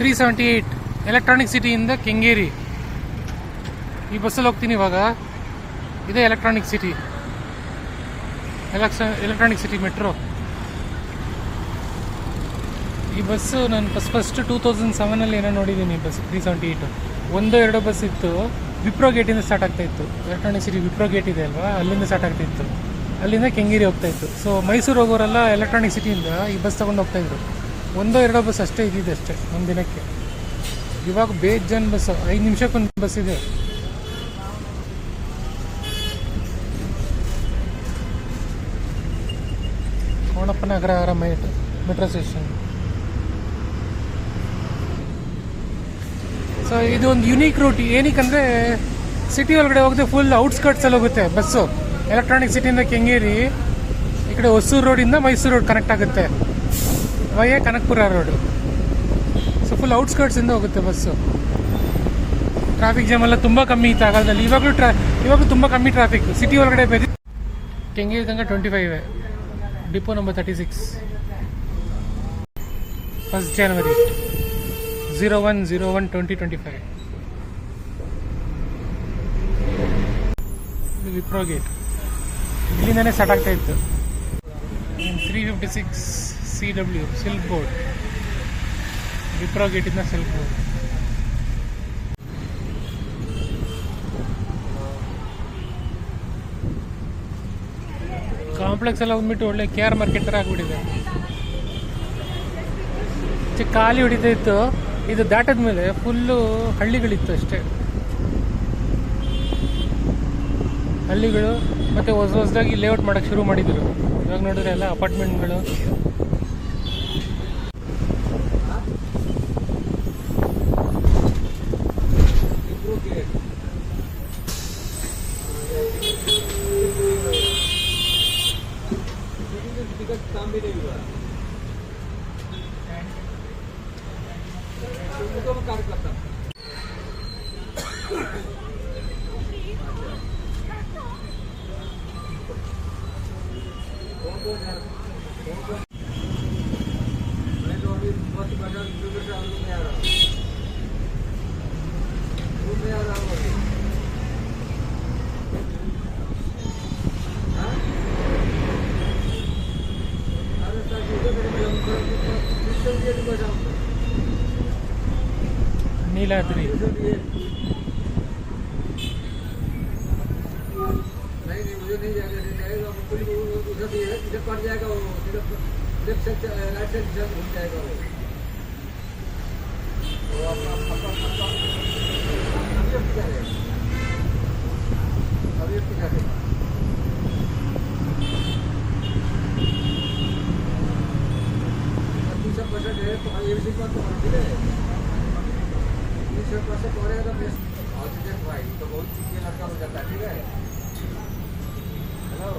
378 electronic ಸಿಟಿಯಿಂದ Kengeri ಈ ಬಸ್ಸಲ್ಲಿ ಹೋಗ್ತೀನಿ ಇವಾಗ. ಇದೇ ಎಲೆಕ್ಟ್ರಾನಿಕ್ ಸಿಟಿ ಮೆಟ್ರೋ. ಈ ಬಸ್ಸು ನಾನು ಫಸ್ಟ್ 2007 ಏನೋ ನೋಡಿದ್ದೀನಿ. ಬಸ್ 378 1-2 ಬಸ್ ಇತ್ತು. ವಿಪ್ರೋ ಗೇಟಿಂದ ಸ್ಟಾರ್ಟ್ ಆಗ್ತಾ ಇತ್ತು. ಎಲೆಕ್ಟ್ರಾನಿಕ್ ಸಿಟಿ ವಿಪ್ರೋ ಗೇಟ್ ಇದೆ ಅಲ್ವಾ, ಅಲ್ಲಿಂದ ಸ್ಟಾರ್ಟ್ ಆಗ್ತಾ ಇತ್ತು. ಅಲ್ಲಿಂದ ಕೆಂಗೇರಿ ಹೋಗ್ತಾ ಇತ್ತು. ಸೊ ಮೈಸೂರು ಹೋಗೋರೆಲ್ಲ ಎಲೆಕ್ಟ್ರಾನಿಕ್ ಸಿಟಿಯಿಂದ ಈ ಬಸ್ ತೊಗೊಂಡು ಹೋಗ್ತಾಯಿದ್ರು. 1-2 ಬಸ್ ಅಷ್ಟೇ ಇದ್ದಿದೆ ಅಷ್ಟೇ ಒಂದು ದಿನಕ್ಕೆ. ಇವಾಗ ಬೇಜಾನ್ ಬಸ್, 5 ನಿಮಿಷಕ್ಕೊಂದು ಬಸ್ ಇದೆ. ಕೋಣಪ್ಪನಗರ ಮೆಟ್ರೋ ಸ್ಟೇಷನ್. ಸೊ ಇದು ಒಂದು ಯುನೀಕ್ ರೂಟ್. ಏನಕ್ಕಂದರೆ ಸಿಟಿ ಒಳಗಡೆ ಹೋಗದೆ ಫುಲ್ ಔಟ್ಸ್ಕರ್ಟ್ಸಲ್ಲಿ ಹೋಗುತ್ತೆ ಬಸ್ಸು. ಎಲೆಕ್ಟ್ರಾನಿಕ್ ಸಿಟಿಯಿಂದ ಕೆಂಗೇರಿ, ಈ ಕಡೆ ಹೊಸೂರು ರೋಡಿಂದ ಮೈಸೂರು ರೋಡ್ ಕನೆಕ್ಟ್ ಆಗುತ್ತೆ ವಯ ಕನಕಪುರ ರೋಡು. ಸೊ ಫುಲ್ ಔಟ್ಸ್ಕರ್ಟ್ಸಿಂದ ಹೋಗುತ್ತೆ ಬಸ್ಸು. ಟ್ರಾಫಿಕ್ ಜಾಮ್ ಎಲ್ಲ ತುಂಬ ಕಮ್ಮಿ ಇತ್ತು ಆಗಾಲದಲ್ಲಿ. ಇವಾಗಲೂ ತುಂಬ ಕಮ್ಮಿ ಟ್ರಾಫಿಕ್ ಸಿಟಿ ಒಳಗಡೆ. ಬೇರೆ ಕೆಂಗೇರಿ ತನಕ 25 ಡಿಪೋ ನಂಬರ್ 36. 1 ಜನವರಿ 01/01/2025. ವಿಪ್ರೋ ಗೇಟ್ ಇಲ್ಲಿಂದನೇ ಸ್ಟಾರ್ಟ್ ಆಗ್ತಾ ಇತ್ತು. 356 CW ಸಿಲ್ಕ್ ಬೋರ್ಡ್, ವಿಪ್ರೋ ಗೇಟಿಂದ ಸಿಲ್ಕ್ ಬೋರ್ಡ್. ಕಾಂಪ್ಲೆಕ್ಸ್ ಎಲ್ಲ ಬಂದ್ಬಿಟ್ಟು ಒಳ್ಳೆ KR ಮಾರ್ಕೆಟ್ ಥರ ಆಗ್ಬಿಟ್ಟಿದೆ. ಖಾಲಿ ಹೊಡಿತಾ ಇತ್ತು. ಇದು ದಾಟದ ಮೇಲೆ ಫುಲ್ಲು ಹಳ್ಳಿಗಳಿತ್ತು ಅಷ್ಟೇ. ಹಳ್ಳಿಗಳು ಮತ್ತು ಹೊಸದಾಗಿ ಲೇಔಟ್ ಮಾಡೋಕ್ಕೆ ಶುರು ಮಾಡಿದರು. ಇವಾಗ ನೋಡಿದ್ರೆ ಎಲ್ಲ ಅಪಾರ್ಟ್ಮೆಂಟ್ಗಳು. नीलाद्री मुझे नहीं जाएगा, उधर भी है, इधर पड़ जाएगा, वो लेफ्ट साइड राइट साइड घूम जाएगा वो अभी जा रहे परसेंट है तो ये भी बात तो परसेंट हो रहेगा बेस्ट ऑक्सीजन भाई तो बहुत चीजें लड़का हो जाता है. ठीक है, हेलो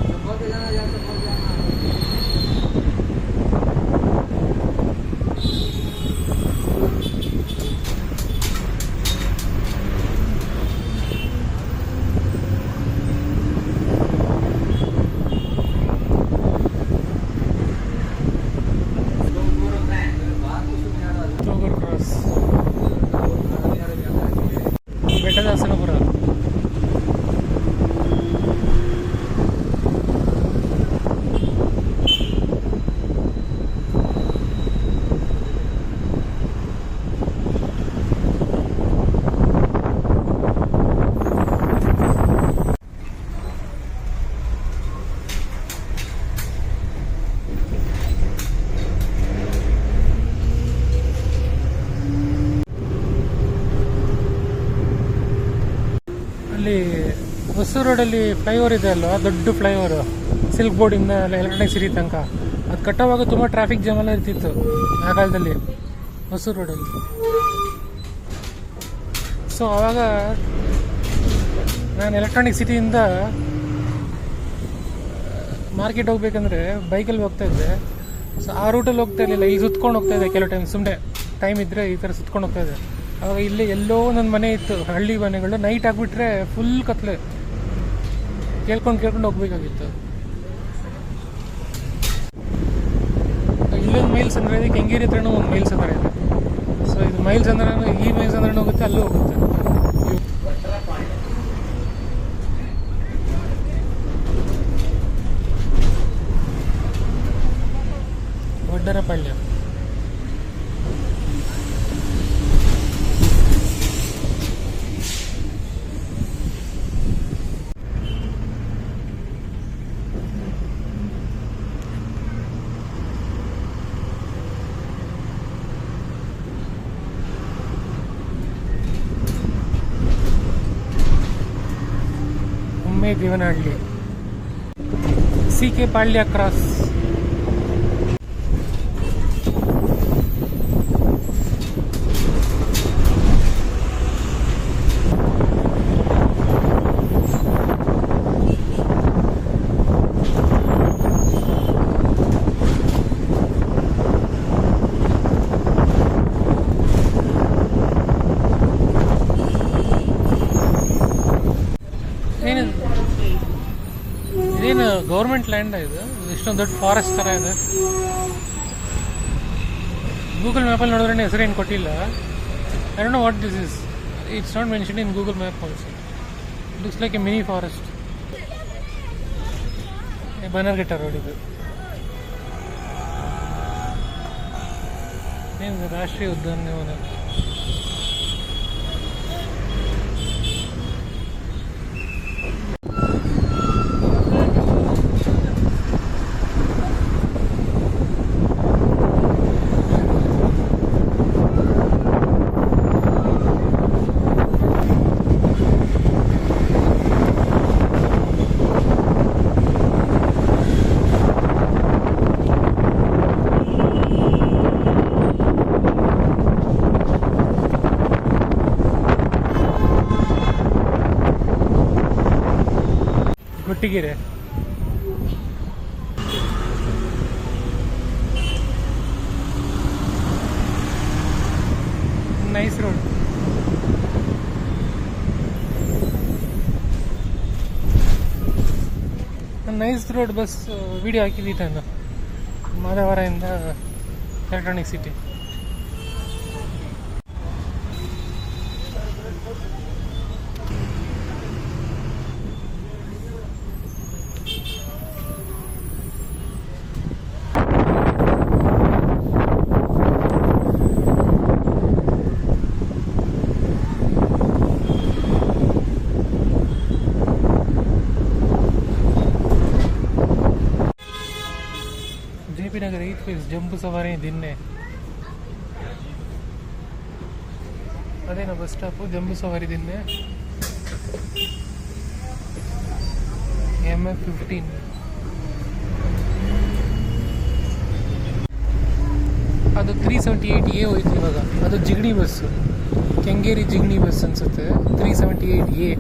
संभल के जाना यार, संभल के जाना. ಬೆಟ್ಟದಾಸನಪುರ. ಅಲ್ಲಿ ಹೊಸೂರು ರೋಡಲ್ಲಿ ಫ್ಲೈಓವರ್ ಇದೆ ಅಲ್ವಾ, ದೊಡ್ಡ ಫ್ಲೈಓವರು ಸಿಲ್ಕ್ ಬೋರ್ಡಿಂದ ಎಲೆಕ್ಟ್ರಾನಿಕ್ ಸಿಟಿ ತನಕ. ಅದು ಕಟ್ಟೋವಾಗ ತುಂಬ ಟ್ರಾಫಿಕ್ ಜಾಮ್ ಎಲ್ಲ ಇರ್ತಿತ್ತು ಆ ಕಾಲದಲ್ಲಿ ಹೊಸೂರು ರೋಡಲ್ಲಿ. ಸೊ ಆವಾಗ ನಾನು ಎಲೆಕ್ಟ್ರಾನಿಕ್ ಸಿಟಿಯಿಂದ ಮಾರ್ಕೆಟ್ ಹೋಗ್ಬೇಕಂದ್ರೆ ಬೈಕಲ್ಲಿ ಹೋಗ್ತಾಯಿದ್ದೆ. ಸೊ ಆ ರೂಟಲ್ಲಿ ಹೋಗ್ತಾ ಇರಲಿಲ್ಲ, ಈಗ ಸುತ್ಕೊಂಡು ಹೋಗ್ತಾಯಿದ್ದೆ ಕೆಲವು ಟೈಮ್. ಸುಮ್ಮನೆ ಟೈಮ್ ಇದ್ದರೆ ಈ ಥರ ಸುತ್ಕೊಂಡು ಹೋಗ್ತಾಯಿದ್ದೆ. ಆವಾಗ ಇಲ್ಲಿ ಎಲ್ಲೋ ನನ್ನ ಮನೆ ಇತ್ತು, ಹಳ್ಳಿ ಮನೆಗಳು. ನೈಟ್ ಆಗಿಬಿಟ್ರೆ ಫುಲ್ ಕತ್ಲೆ, ಕೇಳ್ಕೊಂಡು ಹೋಗ್ಬೇಕಾಗಿತ್ತು. ಇಲ್ಲೊಂದು ಮೈಲ್ಸ್ ಅಂದರೆ ಇದೆ, ಕೆಂಗೇರಿ ಹತ್ರನೂ ಒಂದು ಮೈಲ್ಸ್ ಅಂದರೆ ಇದೆ. ಸೊ ಇದು ಮೈಲ್ಸ್ ಅಂದ್ರೆ ಈ ಮೈಲ್ಸ್ ಅಂದ್ರೆ ಹೋಗುತ್ತೆ, ಅಲ್ಲೂ ಹೋಗುತ್ತೆ. ವಡ್ಡರಪಾಳ್ಯ. ದೇವನಹಳ್ಳಿ, ಸಿ.ಕೆ. ಪಾಳ್ಯ ಕ್ರಾಸ್. ಇದೇನು ಗೌರ್ಮೆಂಟ್ ಲ್ಯಾಂಡ್ ಇದು, ಇಷ್ಟೊಂದು ದೊಡ್ಡ ಫಾರೆಸ್ಟ್ ಥರ ಇದೆ. ಗೂಗಲ್ ಮ್ಯಾಪಲ್ಲಿ ನೋಡಿದ್ರೆ ಹೆಸರೇನು ಕೊಟ್ಟಿಲ್ಲ. I don't know what this is. It's not mention in Google map also. It looks like A mini forest. Bannerghatta road ಇದು. ಏನು ರಾಷ್ಟ್ರೀಯ ಉದ್ಯಾನವನ. Kottigere. Nice road. Nice road bus video ಹಾಕಿದ್ದೀವಿ ನಾನು, ಮಾದವರದಿಂದ ಎಲೆಕ್ಟ್ರಾನಿಕ್ ಸಿಟಿ. JP ನಗರ 8 ಫೇಸ್ ಜಂಬೂ ಸವಾರಿ ದಿನ್ನೆ. ಅದೇನೋ ಬಸ್ ಸ್ಟಾಪು, ಜಂಬೂ ಸವಾರಿ Dinne. MF15. ಅದು 378A ಹೋಯ್ತು ಇವಾಗ. ಅದು ಜಿಗಣಿ ಬಸ್ಸು, ಕೆಂಗೇರಿ ಜಿಗಣಿ ಬಸ್ ಅನ್ಸುತ್ತೆ. 378A.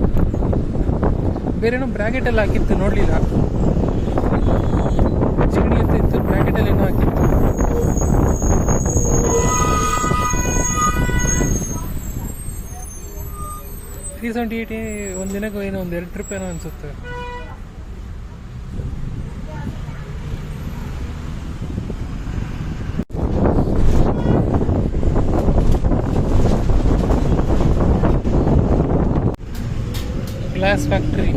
ಬೇರೇನೋ ಬ್ರ್ಯಾಕೆಟಲ್ಲಿ ಹಾಕಿತ್ತು, ನೋಡಲಿಲ್ಲ. ಜಿಗಣಿ ಅಂತ ಇತ್ತು, ಬ್ರ್ಯಾಕೆಟಲ್ಲಿ ಏನೋ ಹಾಕಿತ್ತು. $378 ಒಂದು ದಿನಕ್ಕೆ ಏನೋ ಒಂದು 2 ಟ್ರಿಪ್ ಏನೋ ಅನ್ಸುತ್ತೆ. Glass factory.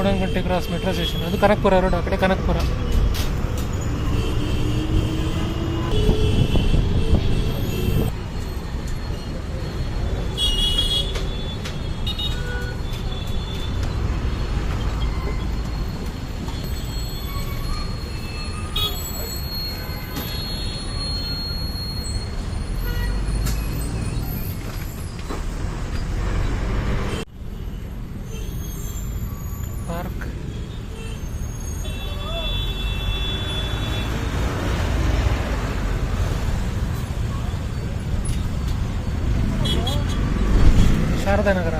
Kodanakatte cross metro station. ಅದು ಕನಕಪುರ ರೋಡ್, ಆ ಕಡೆ ಕನಕಪುರ. ಪಾರ್ಕ್ ಶಾರದಾನಗರ.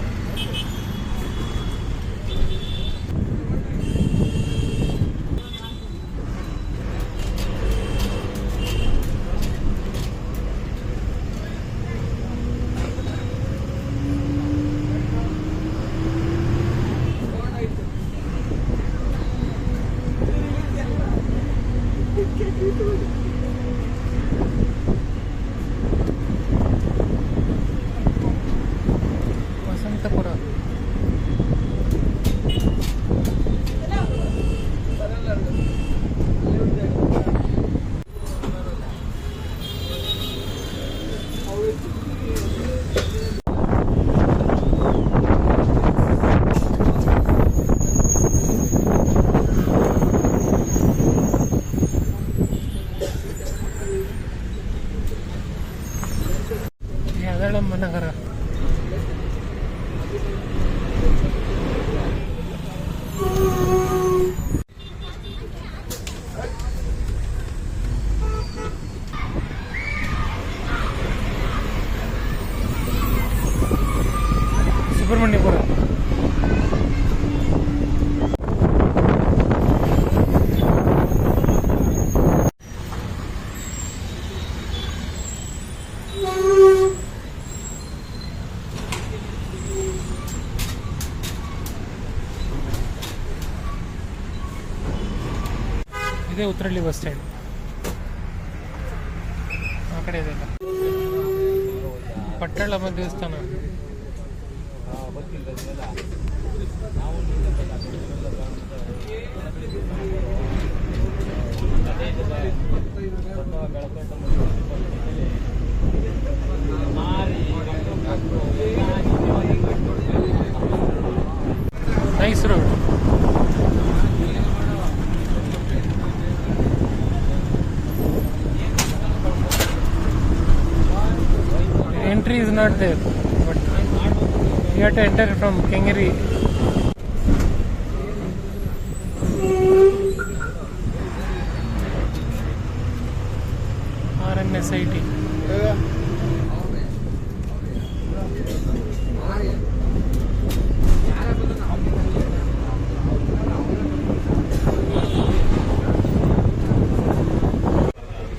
ವಸಂತಪುರ. ಯಳಮ್ಮ ನಗರ. ಸುಬ್ರಹ್ಮಣ್ಯಪುರ. ಇದೇ ಉತ್ತರಳ್ಳಿ ಬಸ್ ಸ್ಟ್ಯಾಂಡ್. ಆ ಕಡೆ ಇದೆಲ್ಲ ಪಟ್ಟಳಮ್ಮ ದೇವಸ್ಥಾನ. NICE road. Entry is not there, but you have to enter from Kengeri. RNSIT.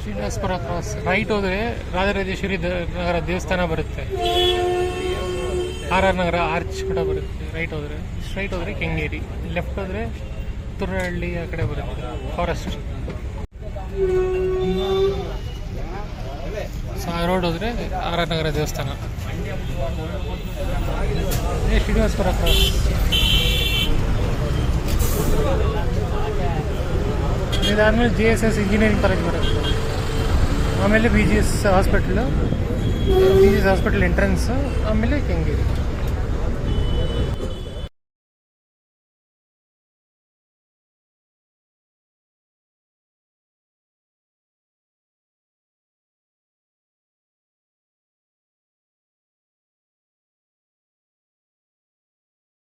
Srinivasapura cross. Right ಹೋದ್ರೆ ರಾಜರಾಜೇಶ್ವರಿ ನಗರ ದೇವಸ್ಥಾನ ಬರುತ್ತೆ. RR ನಗರ ಆರ್ಚ್ ಕೂಡ ಬರುತ್ತೆ. ರೈಟ್ ಹೋದ್ರೆ, ಸ್ಟ್ರೈಟ್ ಹೋದ್ರೆ ಕೆಂಗೇರಿ, ಲೆಫ್ಟ್ ಹೋದ್ರೆ ತುರಹಳ್ಳಿ ಆ ಕಡೆ ಬರುತ್ತೆ, ಫಾರೆಸ್ಟ್. ರೋಡ್ ಹೋದ್ರೆ RR ನಗರ ದೇವಸ್ಥಾನ. ಶ್ರೀನಿವಾಸಪುರ ಕ್ರಾಸ್. ಇದಾದ್ಮೇಲೆ JSS ಇಂಜಿನಿಯರಿಂಗ್ ಕಾಲೇಜ್ ಬರುತ್ತೆ. ಆಮೇಲೆ BGS hospital, BGS hospital entrance, ಆಮೇಲೆ ಕೆಂಗೇರಿ.